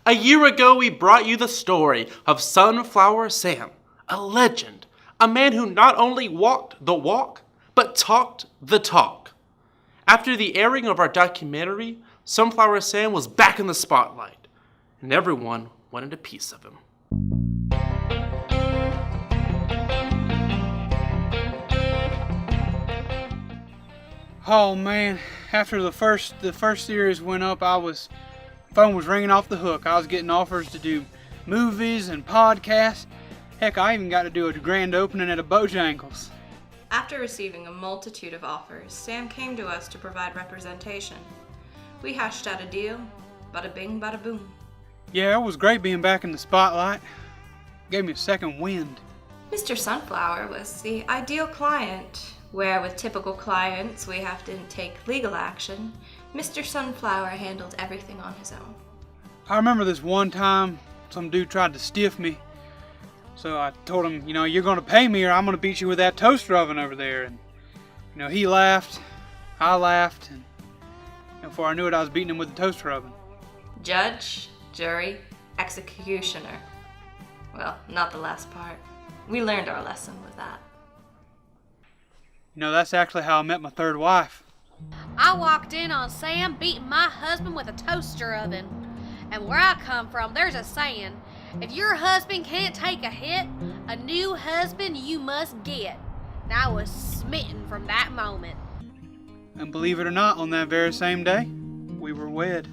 A year ago, we brought you the story of Sunflower Sam, a legend, a man who not only walked the walk, but talked the talk. After the airing of our documentary, Sunflower Sam was back in the spotlight, and everyone wanted a piece of him. Oh man, after the first series went up, phone was ringing off the hook. I was getting offers to do movies and podcasts. Heck, I even got to do a grand opening at a Bojangles. After receiving a multitude of offers, Sam came to us to provide representation. We hashed out a deal, bada bing, bada boom. Yeah, it was great being back in the spotlight. Gave me a second wind. Mr. Sunflower was the ideal client, where with typical clients we have to take legal action. Mr. Sunflower handled everything on his own. I remember this one time some dude tried to stiff me. So I told him, you're going to pay me or I'm going to beat you with that toaster oven over there. And, he laughed, I laughed, and before I knew it, I was beating him with the toaster oven. Judge, jury, executioner. Well, not the last part. We learned our lesson with that. That's actually how I met my third wife. I walked in on Sam beating my husband with a toaster oven. And where I come from, there's a saying, if your husband can't take a hit, a new husband you must get. And I was smitten from that moment. And believe it or not, on that very same day, we were wed.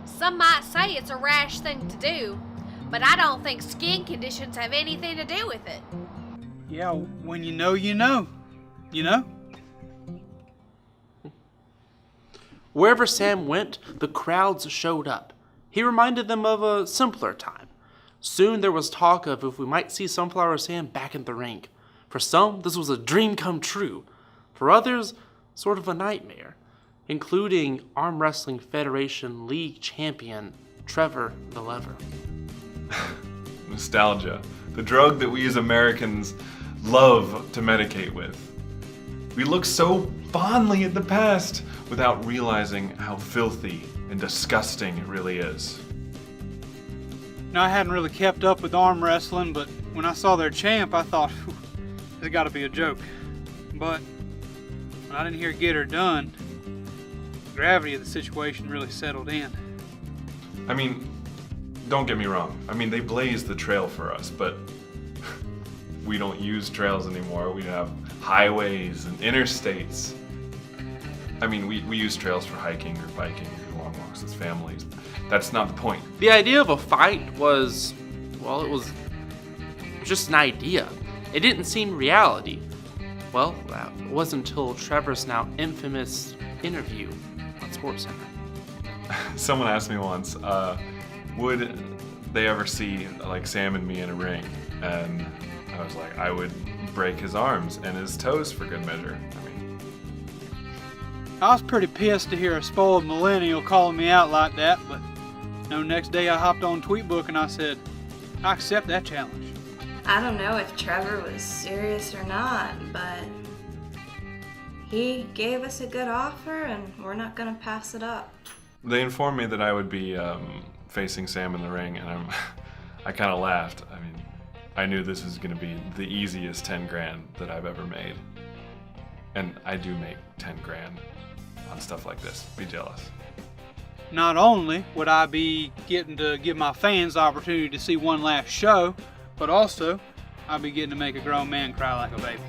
Some might say it's a rash thing to do, but I don't think skin conditions have anything to do with it. Yeah, when you know, you know. You know? Wherever Sam went, the crowds showed up. He reminded them of a simpler time. Soon there was talk of if we might see Sunflower Sam back in the ring. For some, this was a dream come true. For others, sort of a nightmare, including Arm Wrestling Federation League champion Trevor the Lever. Nostalgia, the drug that we as Americans love to medicate with. We look so fondly at the past without realizing how filthy and disgusting it really is. I hadn't really kept up with arm wrestling, but when I saw their champ, I thought, this got to be a joke. But when I didn't hear get her done, the gravity of the situation really settled in. I mean, don't get me wrong. They blazed the trail for us, but we don't use trails anymore. We have highways and interstates. We use trails for hiking or biking or long walks with families. That's not the point. The idea of a fight was, it was just an idea. It didn't seem reality. Well, it wasn't until Trevor's now infamous interview on SportsCenter. Someone asked me once, would they ever see Sam and me in a ring? And I was like, I would break his arms and his toes for good measure. I was pretty pissed to hear a spoiled millennial calling me out like that, but next day I hopped on Tweetbook and I said, I accept that challenge. I don't know if Trevor was serious or not, but he gave us a good offer and we're not going to pass it up. They informed me that I would be facing Sam in the ring, and I kind of laughed. I knew this was going to be the easiest 10 grand that I've ever made. And I do make 10 grand on stuff like this. Be jealous. Not only would I be getting to give my fans the opportunity to see one last show, but also I'd be getting to make a grown man cry like a baby.